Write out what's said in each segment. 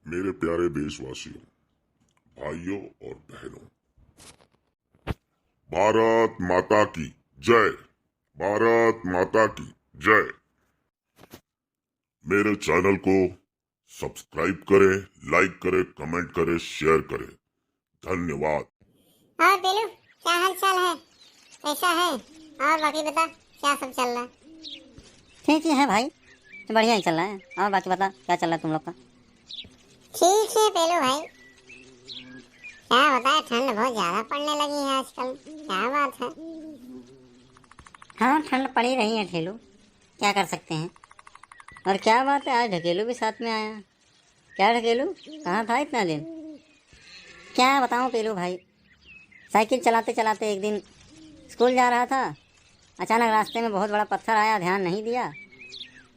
मेरे प्यारे देशवासियों, भाइयों और बहनों, भारत माता की जय। भारत माता की जय। मेरे चैनल को सब्सक्राइब करें, लाइक करें, कमेंट करें, शेयर करें। धन्यवाद। और बेलू, क्या हाल चाल है? कैसा है? और बाकी बता, क्या सब चल रहा है? ठीक ही है भाई, तो बढ़िया ही चल रहा है। और बाकी बता, क्या चल रहा है तुम लोग का? ठीक है बेलू भाई, क्या बताए, ठंड बहुत ज्यादा पड़ने लगी है आजकल। क्या बात है? हाँ, ठंड पड़ी रही है ठेलू, क्या कर सकते हैं। और क्या बात है, आज ढकेलू भी साथ में आया। क्या ढकेलू, कहाँ था इतना दिन? क्या बताऊँ पेलू भाई, साइकिल चलाते चलाते एक दिन स्कूल जा रहा था, अचानक रास्ते में बहुत बड़ा पत्थर आया, ध्यान नहीं दिया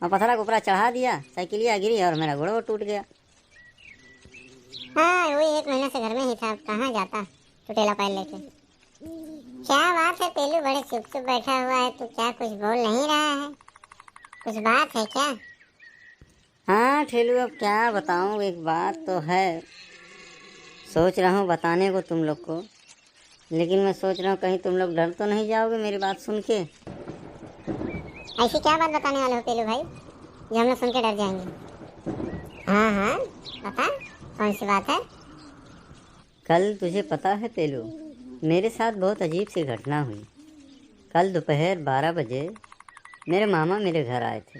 और पत्थर को ऊपर चढ़ा दिया, साइकिलिया गिरी और मेरा गुड़ टूट गया। हाँ, वही 1 महीना से घर में ही था, अब कहाँ जाता टूटेला पैर लेके। क्या बात है पेलू, बड़े चुप चुप बैठा हुआ है, तू क्या कुछ बोल नहीं रहा है? कुछ बात है क्या? हाँ ठेलू, अब क्या बताऊँ, एक बात तो है, सोच रहा हूँ बताने को तुम लोग को, लेकिन मैं सोच रहा हूँ कहीं तुम लोग डर तो नहीं जाओगे मेरी बात सुन के। ऐसी क्या बात बताने वाले हो पेलू भाई, जो हम लोग सुन के डर जाएंगे? हाँ हाँ, बता, कौन सी बात है? कल तुझे पता है पेलू, मेरे साथ बहुत अजीब सी घटना हुई। कल दोपहर 12 बजे मेरे मामा मेरे घर आए थे।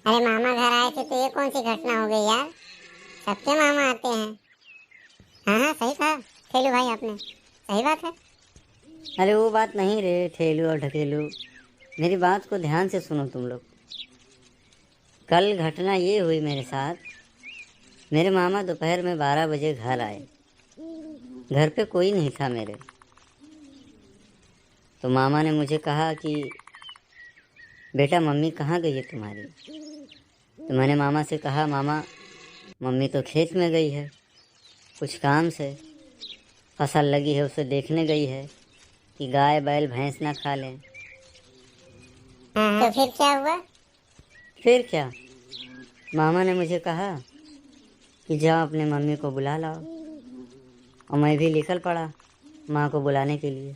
अरे मामा घर आए थे तो ये कौन सी घटना हो गई यार? सबके मामा आते हैं। हाँ हाँ, सही कहा ठेलू भाई आपने, सही बात है। अरे वो बात नहीं रे ठेलू और ढकेलू, मेरी बात को ध्यान से सुनो तुम लोग। कल घटना ये हुई मेरे साथ, मेरे मामा दोपहर में 12 बजे घर आए, घर पे कोई नहीं था मेरे। तो मामा ने मुझे कहा कि बेटा मम्मी कहाँ गई है तुम्हारी? तो मैंने मामा से कहा मामा, मम्मी तो खेत में गई है, कुछ काम से, फसल लगी है उसे देखने गई है कि गाय बैल भैंस ना खा लें। तो फिर क्या हुआ? फिर क्या, मामा ने मुझे कहा कि जाओ अपने मम्मी को बुला लाओ, और मैं भी निकल पड़ा माँ को बुलाने के लिए।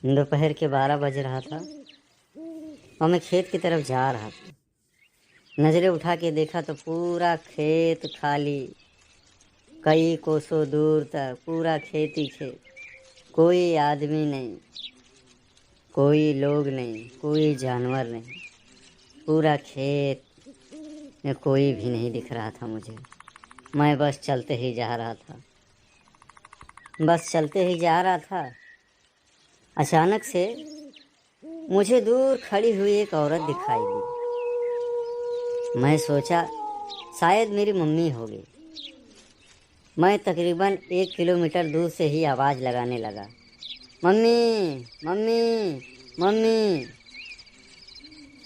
दोपहर के 12 बज रहा था और मैं खेत की तरफ जा रहा था। नज़रें उठा के देखा तो पूरा खेत खाली, कई कोसों दूर तक पूरा खेत ही खेत, कोई आदमी नहीं, कोई लोग नहीं, कोई जानवर नहीं, पूरा खेत में कोई भी नहीं दिख रहा था मुझे। मैं बस चलते ही जा रहा था, बस चलते ही जा रहा था। अचानक से मुझे दूर खड़ी हुई एक औरत दिखाई दी। मैं सोचा शायद मेरी मम्मी होगी। मैं तकरीबन 1 किलोमीटर दूर से ही आवाज़ लगाने लगा, मम्मी मम्मी मम्मी।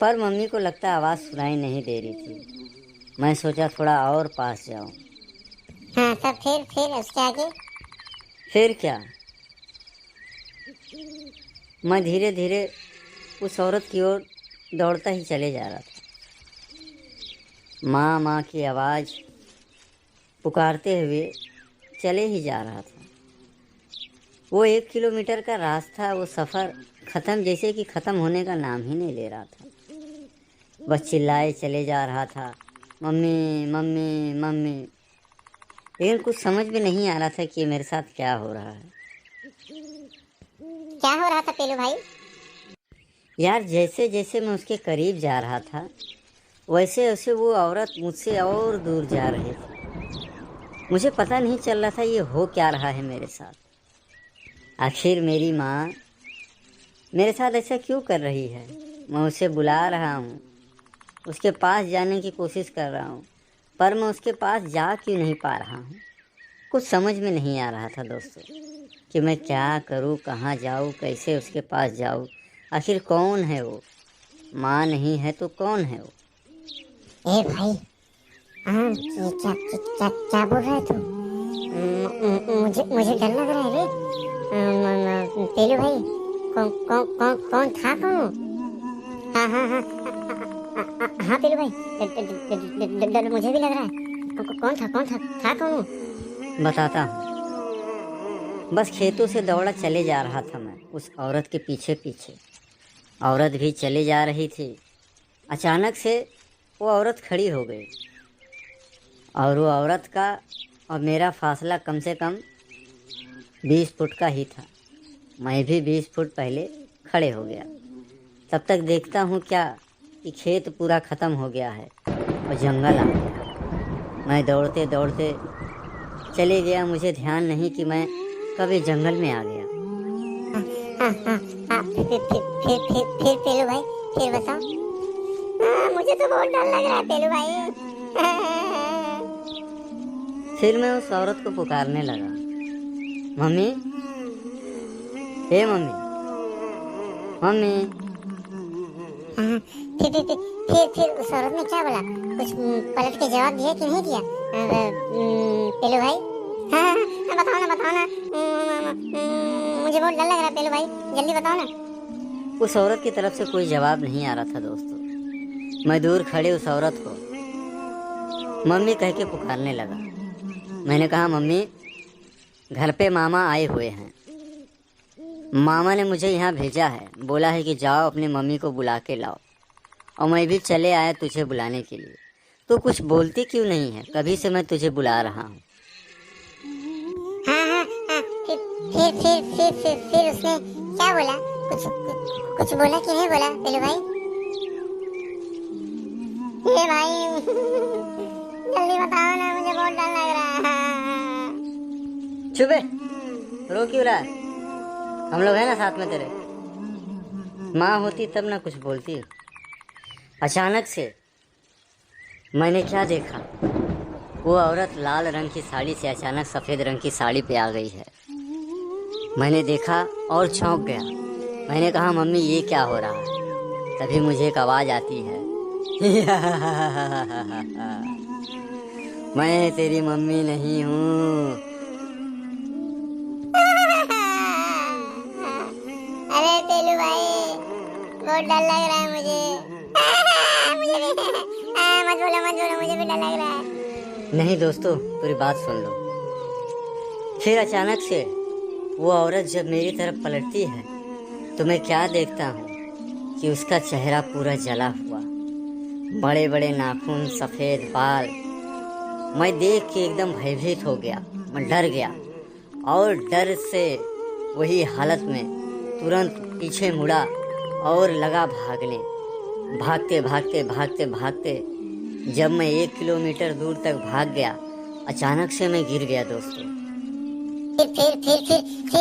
पर मम्मी को लगता आवाज़ सुनाई नहीं दे रही थी। मैं सोचा थोड़ा और पास जाऊं। हाँ, तब फिर उसके आगे? फिर क्या, मैं धीरे धीरे उस औरत की ओर दौड़ता ही चले जा रहा था। माँ माँ की आवाज़ पुकारते हुए चले ही जा रहा था। वो 1 किलोमीटर का रास्ता, वो सफ़र ख़त्म जैसे कि ख़त्म होने का नाम ही नहीं ले रहा था। बस चिल्लाए चले जा रहा था, मम्मी मम्मी मम्मी। लेकिन कुछ समझ में नहीं आ रहा था कि मेरे साथ क्या हो रहा है। क्या हो रहा था पेलू भाई? यार जैसे जैसे मैं उसके करीब जा रहा था, वैसे वैसे वो औरत मुझसे और दूर जा रही थी। मुझे पता नहीं चल रहा था ये हो क्या रहा है मेरे साथ। आखिर मेरी माँ मेरे साथ ऐसा क्यों कर रही है? मैं उसे बुला रहा हूँ, उसके पास जाने की कोशिश कर रहा हूँ, पर मैं उसके पास जा क्यों नहीं पा रहा हूँ? कुछ समझ में नहीं आ रहा था दोस्तों कि मैं क्या करूँ, कहाँ जाऊँ, कैसे उसके पास जाऊँ। आखिर कौन है वो? माँ नहीं है तो कौन है वो? ए भाई, हाँ, ये क्या बोल रहा है तू? मुझे डर लग रहा है रे। पेलू भाई, कौन कौन कौन कौन था कौन? हाँ हाँ हाँ, हाँ पेलू भाई, डर मुझे भी लग रहा है। कौन था कौन? बताता हूँ। बस खेतों से दौड़ा चले जा रहा था मैं उस औरत के पीछे पीछे। औरत भी चली जा रही थी। अचानक से वो औरत खड़ी हो गई और वो औरत का और मेरा फासला कम से कम 20 फुट का ही था। मैं भी 20 फुट पहले खड़े हो गया। तब तक देखता हूँ क्या कि खेत पूरा ख़त्म हो गया है और जंगल आ गया। मैं दौड़ते दौड़ते चले गया। मुझे ध्यान नहीं कि मैं कब इस जंगल में आ गया। फिर पेलू भाई, फिर बताओ। मुझे तो बहुत डर लग रहा है पेलू भाई। फिर मैं उस औरत को पुकारने लगा, मम्मी, हे मम्मी, मम्मी। फिर उस औरत ने क्या बोला? कुछ पलट के जवाब दिया कि नहीं दिया पेलू भाई? हाँ, बताओ ना। मुझे बहुत डर लग रहा है पेलू भाई, जल्दी बताओ ना। उस औरत की तरफ से कोई जवाब नहीं आ रहा था दोस्तों। मैं दूर खड़े उस औरत को मम्मी कह के पुकारने लगा। मैंने कहा, मम्मी, घर पे मामा आए हुए हैं। मामा ने मुझे यहाँ भेजा है, बोला है कि जाओ अपनी मम्मी को बुला के लाओ। और मैं भी चले आया तुझे बुलाने के लिए। तो कुछ बोलती क्यों नहीं है? कभी से मैं तुझे बुला रहा हूँ। हाँ, फिर उसने क्या बोला? कुछ बोला कि नहीं बोला पेलू भाई? ये भाई जल्दी बताओ ना, मुझे बहुत डर लग रहा है। चुप है, रो क्यों रहा है? हम लोग हैं ना साथ में तेरे। माँ होती तब ना कुछ बोलती। अचानक से मैंने क्या देखा, वो औरत लाल रंग की साड़ी से अचानक सफ़ेद रंग की साड़ी पे आ गई है। मैंने देखा और चौंक गया। मैंने कहा, मम्मी, ये क्या हो रहा है? तभी मुझे एक आवाज़ आती है, मैं तेरी मम्मी नहीं हूँ। अरे पेलू भाई, बहुत डर लग रहा है मुझे। मत बोलो, मुझे भी डर लग रहा है। नहीं दोस्तों, पूरी बात सुन लो। फिर अचानक से वो औरत जब मेरी तरफ पलटती है तो मैं क्या देखता हूँ कि उसका चेहरा पूरा जला हुआ, बड़े बड़े नाखून, सफ़ेद बाल। मैं देख के एकदम भयभीत हो गया। मैं डर गया और डर से वही हालत में तुरंत पीछे मुड़ा और लगा भागने। भागते जब मैं 1 किलोमीटर दूर तक भाग गया, अचानक से मैं गिर गया दोस्तों। फिर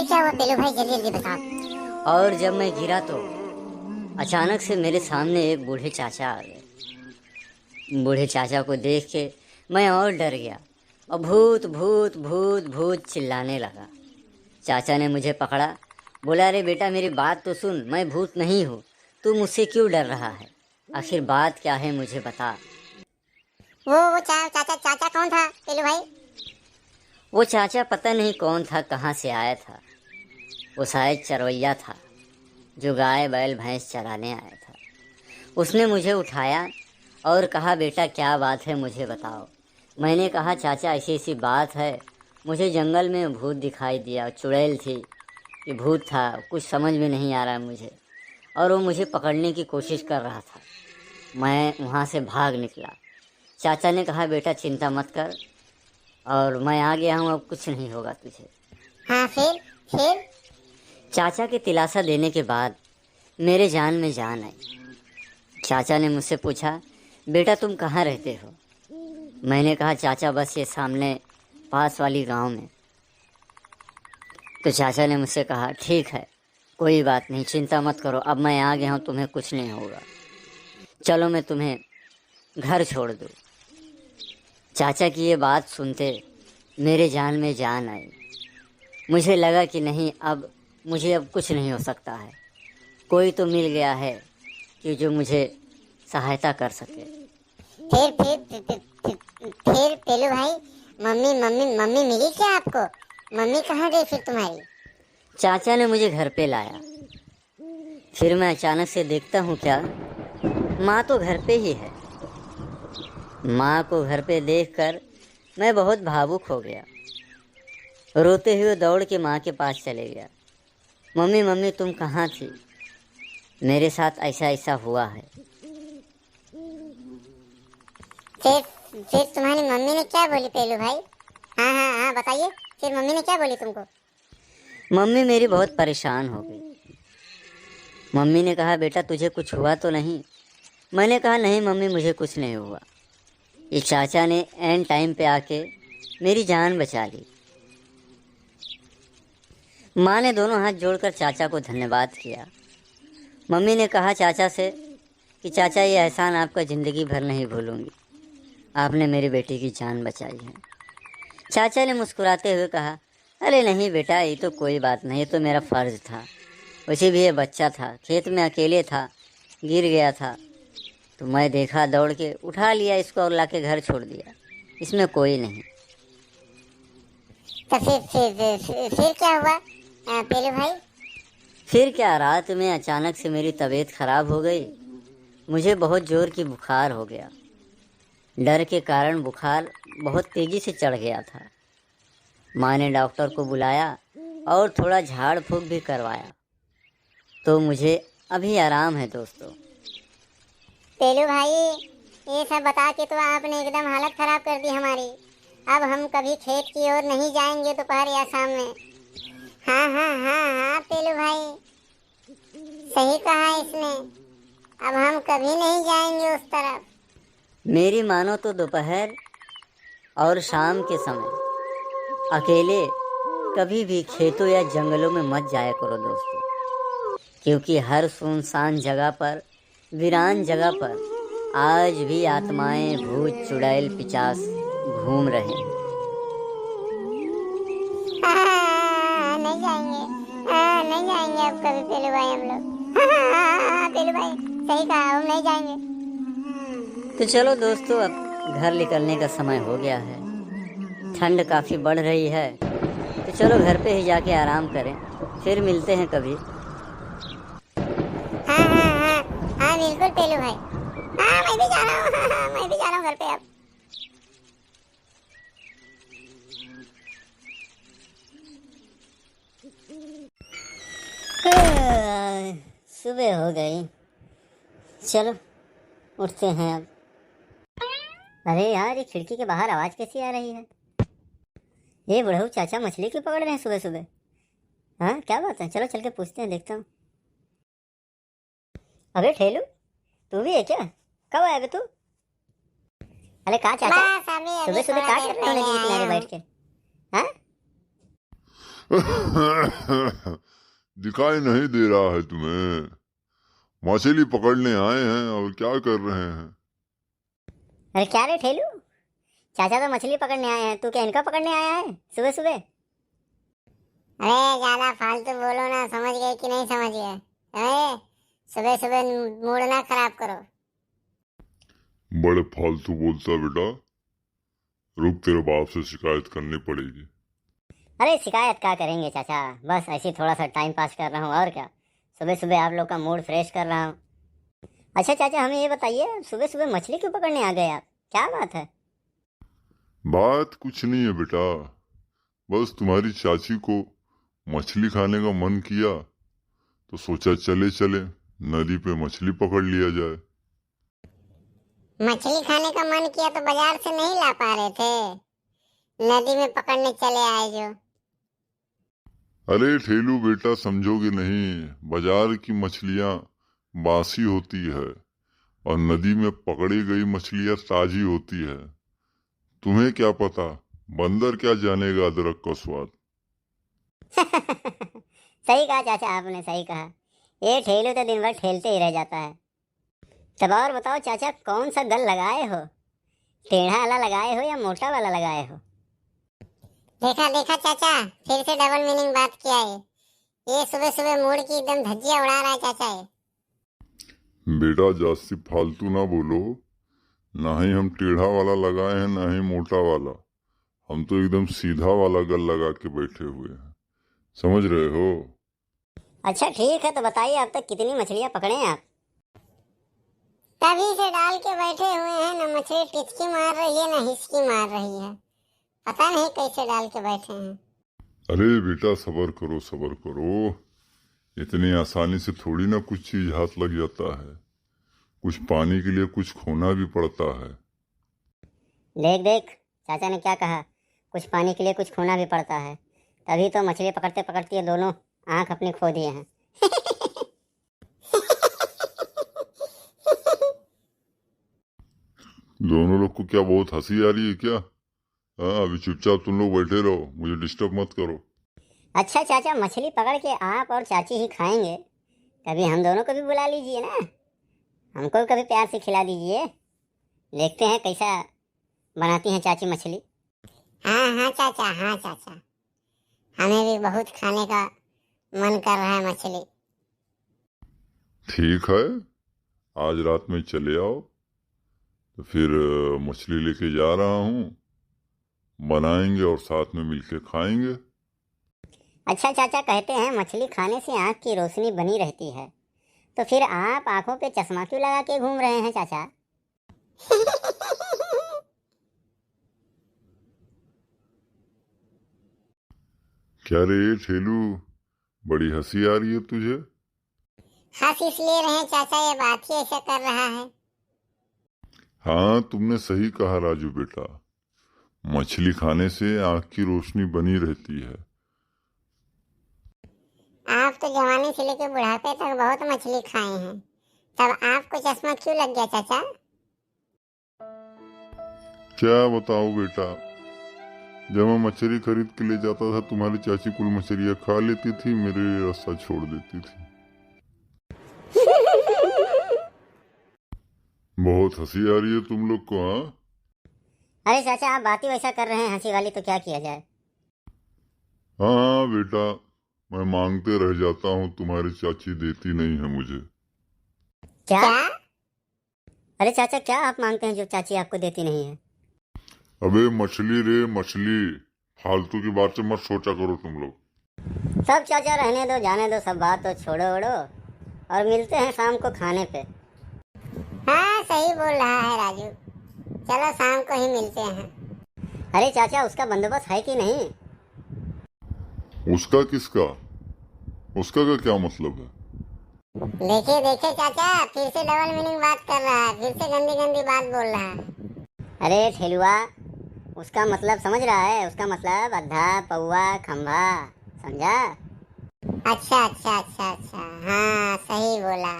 क्या हुआ पेलू भाई? जल्दी बताओ। और जब मैं गिरा तो अचानक से मेरे सामने एक बूढ़े चाचा आ गए। बूढ़े चाचा को देख के मैं और डर गया और भूत भूत भूत भूत चिल्लाने लगा। चाचा ने मुझे पकड़ा, बोला, अरे बेटा, मेरी बात तो सुन, मैं भूत नहीं हूँ, तू मुझसे क्यों डर रहा है? आखिर बात क्या है, मुझे बता। वो चाचा कौन था पेलू भाई? वो चाचा पता नहीं कौन था, कहाँ से आया था। वो शायद चरवैया था जो गाय बैल भैंस चराने आया था। उसने मुझे उठाया और कहा, बेटा, क्या बात है, मुझे बताओ। मैंने कहा, चाचा, ऐसी ऐसी बात है, मुझे जंगल में भूत दिखाई दिया, चुड़ैल थी कि भूत था, कुछ समझ में नहीं आ रहा मुझे, और वो मुझे पकड़ने की कोशिश कर रहा था। मैं वहाँ से भाग निकला। चाचा ने कहा, बेटा, चिंता मत कर, और मैं आ गया हूँ, अब कुछ नहीं होगा तुझे। हाँ, फिर चाचा के दिलासा देने के बाद मेरे जान में जान आई। चाचा ने मुझसे पूछा, बेटा, तुम कहाँ रहते हो? मैंने कहा, चाचा, बस ये सामने पास वाली गांव में। तो चाचा ने मुझसे कहा, ठीक है, कोई बात नहीं, चिंता मत करो, अब मैं आ गया हूँ, तुम्हें कुछ नहीं होगा, चलो मैं तुम्हें घर छोड़ दूँ। चाचा की ये बात सुनते मेरे जान में जान आई। मुझे लगा कि नहीं, अब मुझे अब कुछ नहीं हो सकता है, कोई तो मिल गया है कि जो मुझे सहायता कर सके। फिर पेलू भाई, मम्मी मिली क्या आपको? मम्मी कहाँ गई फिर तुम्हारी? चाचा ने मुझे घर पे लाया। फिर मैं अचानक से देखता हूँ क्या, माँ तो घर पे ही है। माँ को घर पे देखकर मैं बहुत भावुक हो गया। रोते हुए दौड़ के माँ के पास चले गया। मम्मी मम्मी तुम कहाँ थी? मेरे साथ ऐसा ऐसा हुआ है। फिर तुम्हारी मम्मी ने क्या बोली पेलू भाई? हाँ हाँ हाँ बताइए, फिर मम्मी ने क्या बोली तुमको? मम्मी मेरी बहुत परेशान हो गई। मम्मी ने कहा बेटा तुझे कुछ हुआ तो नहीं? मैंने कहा नहीं मम्मी मुझे कुछ नहीं हुआ। ये चाचा ने एंड टाइम पे आके मेरी जान बचा ली। माँ ने दोनों हाथ जोड़कर चाचा को धन्यवाद किया। मम्मी ने कहा चाचा से कि चाचा ये एहसान आपका ज़िंदगी भर नहीं भूलूंगी, आपने मेरी बेटी की जान बचाई है। चाचा ने मुस्कुराते हुए कहा अरे नहीं बेटा ये तो कोई बात नहीं, ये तो मेरा फ़र्ज़ था। वैसे भी ये बच्चा था, खेत में अकेले था, गिर गया था तो मैं देखा, दौड़ के उठा लिया इसको और लाके घर छोड़ दिया, इसमें कोई नहीं। तो फिर क्या हुआ पेलू भाई? फिर क्या, रात में अचानक से मेरी तबीयत खराब हो गई। मुझे बहुत ज़ोर की बुखार हो गया। डर के कारण बुखार बहुत तेज़ी से चढ़ गया था। माँ ने डॉक्टर को बुलाया और थोड़ा झाड़ फूँक भी करवाया, तो मुझे अभी आराम है दोस्तों। पेलू भाई ये सब बता के तो आपने एकदम हालत खराब कर दी हमारी। अब हम कभी खेत की ओर नहीं जाएंगे दोपहर या शाम में। हाँ हाँ हाँ हाँ पेलू भाई सही कहा इसने, अब हम कभी नहीं जाएंगे उस तरफ। मेरी मानो तो दोपहर और शाम के समय अकेले कभी भी खेतों या जंगलों में मत जाया करो दोस्तों, क्योंकि हर सुनसान जगह पर, वीरान जगह पर आज भी आत्माएं, भूत, चुड़ैल, पिशाच घूम रहे हैं। नहीं जाएंगे, नहीं जाएंगे अब कभी पेलू भाई हम लोग। पेलू भाई सही कहा, हम नहीं जाएंगे। तो चलो दोस्तों अब घर निकलने का समय हो गया है। ठंड काफ़ी बढ़ रही है, तो चलो घर पे ही जाके आराम करें, फिर मिलते हैं कभी। हाँ हाँ हाँ हाँ बिल्कुल पेलू भाई। हाँ मैं भी जा रहा हूँ, मैं भी जा रहा हूँ घर पे अब। सुबह हो गई, चलो उठते हैं अब। अरे यार ये खिड़की के बाहर आवाज़ कैसी आ रही है? ये बुढ़ऊ चाचा मछली क्यों पकड़ रहे हैं सुबह सुबह? हाँ क्या बात है, चलो चल के पूछते हैं, देखता हूँ। अबे ठेलू तू भी है क्या? कब आया बे तू? अरे कहाँ चाचा सुबह सुबह क्या कर रहे हो नदी के किनारे बैठ के? हाँ दिखाई नहीं दे रहा है तुम्हें? मछली पकड़ने आए हैं और क्या कर रहे हैं? अरे क्या रे ठेलू, चाचा तो मछली पकड़ने आए हैं, तू क्या इनका पकड़ने आया है सुबह सुबह? अरे ज्यादा फालतू बोलो ना, समझ गए कि नहीं समझ गए? अरे सुबह सुबह मूड ना खराब करो। बड़े फालतू बोलता बेटा, रुक तेरे बाप से शिकायत करनी पड़ेगी। अरे शिकायत क्या करेंगे चाचा, बस ऐसे थोड़ा सा टाइम पास कर रहा हूँ और क्या। सुबह सुबह आप लोग का मूड फ्रेश कर रहा हूँ। अच्छा चाचा हमें ये बताइए, सुबह सुबह मछली क्यों पकड़ने आ गए आप, क्या बात है? बात कुछ नहीं है बेटा, बस तुम्हारी चाची को मछली खाने का मन किया तो सोचा चले चले नदी पे मछली पकड़ लिया जाए। मछली खाने का मन किया तो बाजार से नहीं ला पा रहे थे, नदी में पकड़ने चले आए जो। अरे ठेलू बेटा समझोगे नहीं, बाजार की मछलियां बासी होती है और नदी में पकड़ी गई मछलियां ताजी होती है। तुम्हें क्या पता, बंदर क्या जानेगा अदरक का स्वाद। सही कहा चाचा आपने, सही कहा। ये ठेलू तो दिन भर ठेलते ही रह जाता है। तब और बताओ चाचा, कौन सा गल लगाए हो, टेढ़ा वाला लगाए हो या मोटा वाला लगाए हो? देखा देखा चाचा, फिर से डबल मीनिंग बात किया है। ये सुबह सुबह मूड की एकदम धज्जियां उड़ा रहा है चाचा ये। बेटा जास्ती फालतू ना बोलो, ना ही हम टेढ़ा वाला लगाए हैं ना ही मोटा वाला, हम तो एकदम सीधा वाला गल लगा के बैठे हुए हैं, समझ रहे हो? अच्छा ठीक है, तो बताइए अब तक कितनी मछलियाँ पकड़े हैं आप? तभी से डाल के बैठे हुए हैं, ना मछली टिचकी मार रही है ना हिचकी मार रही है। पता नहीं कैसे डाल के बैठे हैं। अरे बेटा सब्र करो सब्र करो, इतनी आसानी से थोड़ी ना कुछ चीज हाथ लग जाता है। कुछ पाने के लिए कुछ खोना भी पड़ता है। देख देख चाचा ने क्या कहा, कुछ पाने के लिए कुछ खोना भी पड़ता है। तभी तो मछली पकड़ते पकड़ते ये दोनों आंख अपनी खो दिए हैं। दोनों लोग को क्या बहुत हंसी आ रही है क्या? हाँ, अभी चुपचाप तुम लोग बैठे रहो, मुझे डिस्टर्ब मत करो। अच्छा चाचा, मछली पकड़ के आप और चाची ही खाएंगे, कभी हम दोनों को भी बुला लीजिए ना, हमको कभी प्यार से खिला दीजिए। देखते हैं कैसा बनाती हैं चाची मछली। हाँ हाँ चाचा, हाँ चाचा, हमें भी बहुत खाने का मन कर रहा है मछली। ठीक है, आज रात में चले आओ, तो फिर मछली लेके जा रहा हूँ, बनाएंगे और साथ में मिलके खाएंगे। अच्छा चाचा, कहते हैं मछली खाने से आँख की रोशनी बनी रहती है, तो फिर आप आँखों पे चश्मा क्यों लगा के घूम रहे हैं चाचा? क्या रे ठेलू, बड़ी हंसी आ रही है तुझे? हंस इसलिए रहे चाचा, ये बात ही ऐसा कर रहा है। हाँ, तुमने सही कहा राजू बेटा, मछली खाने से आँख की रोशनी बनी रहती है। आप तो जवानी से लेकर बुढ़ापे तक बहुत मछली खाए हैं, तब आपको चश्मा क्यों लग गया चाचा? क्या बताओ बेटा, जब मैं मछली खरीद के ले जाता था, तुम्हारी चाची कुल मछलियाँ खा लेती थी, मेरे रास्ता छोड़ देती थी। बहुत हंसी आ रही है तुम लोग को। हाँ, अरे चाचा, आप बात ही वैसा कर रहे हैं हंसी वाली, तो क्या किया जाए। हाँ बेटा, मैं मांगते रह जाता हूँ, तुम्हारी चाची देती नहीं है मुझे। क्या? अरे चाचा, क्या आप मांगते हैं जो चाची आपको देती नहीं है? अबे मछली रे मछली, फालतू की बात से मत सोचा करो तुम लोग। सब चाचा रहने दो, जाने दो, सब बात तो छोड़ो ओड़ो, और मिलते हैं शाम को खाने पे। हाँ सही बोल रहा है राजू, चलो शाम को ही मिलते हैं। अरे चाचा, उसका बंदोबस्त है कि नहीं? उसका किसका? उसका का क्या मतलब है? देखिए देखिए चाचा, फिर से डबल मीनिंग बात कर रहा है, फिर से गंदी गंदी बात बोल रहा है। अरे ठेलुआ, उसका मतलब समझ रहा है? उसका मतलब अद्धा पौआ खंभा, समझा? अच्छा अच्छा अच्छा अच्छा, हाँ सही बोला।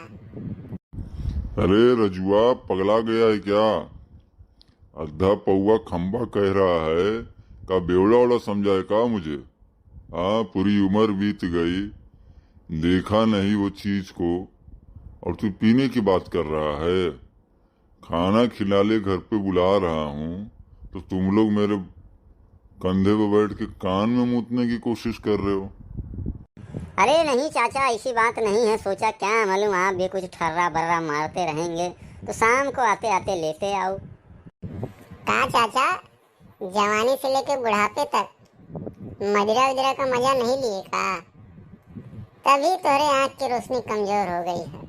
अरे रजुआ, पगला गया है क्या? अद्धा पौआ खंबा कह रहा है, का बेवड़ा वड़ा समझा है का मुझे? हाँ, पूरी उम्र बीत गई, देखा नहीं वो चीज को, और तू पीने की बात कर रहा है। खाना खिलाने घर पे बुला रहा हूँ, तो तुम लोग मेरे कंधे पे बैठ के कान में मूतने की कोशिश कर रहे हो। अरे नहीं चाचा, ऐसी बात नहीं है, सोचा क्या मालूम आप भी कुछ ठर्रा बर्रा मारते रहेंगे, तो शाम को आते आते लेते आओ। कहा चाचा, जवानी से लेकर बुढ़ापे तक मदिरा उदिरा का मजा नहीं लिए का? तभी तोरे आँख की रोशनी कमजोर हो गई है।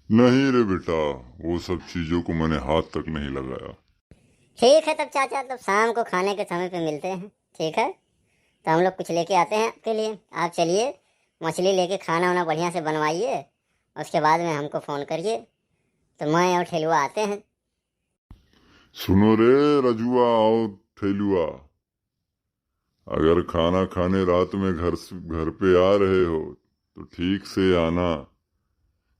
नहीं रे बेटा, वो सब चीजों को मैंने हाथ तक नहीं लगाया। ठीक है तब चाचा, तब शाम को खाने के समय पे मिलते हैं, ठीक है? तो हम लोग कुछ लेके आते हैं आपके लिए, आप चलिए मछली लेके खाना वाना बढ़िया से बनवाइए, उसके बाद में हमको फ़ोन करिए, तो मैं और ठेलुआ आते हैं। सुनो रे रजुआ और ठेलुआ, अगर खाना खाने रात में घर पे आ रहे हो तो ठीक से आना।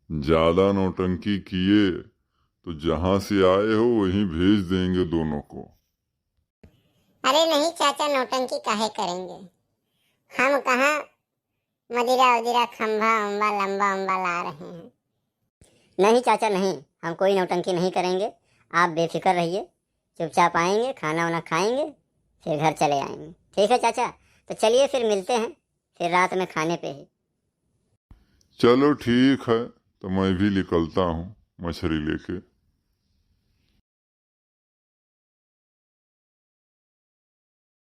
ज्यादा नौटंकी किए तो जहां से आए हो वहीं भेज देंगे दोनों को। अरे नहीं चाचा, नौटंकी काहे करेंगे, हम कहाँ मदिरा उदिरा खंभा उम्बा लंबा उम्बा ला रहे हैं। नहीं चाचा नहीं, हम कोई नौटंकी नहीं करेंगे, आप बेफिक्र रहिए, चुपचाप आएंगे, खाना वाना खाएंगे, फिर घर चले आएंगे। ठीक है चाचा, तो चलिए फिर मिलते हैं, फिर रात में खाने पे ही। चलो ठीक है, तो मैं भी निकलता हूँ मछली लेके।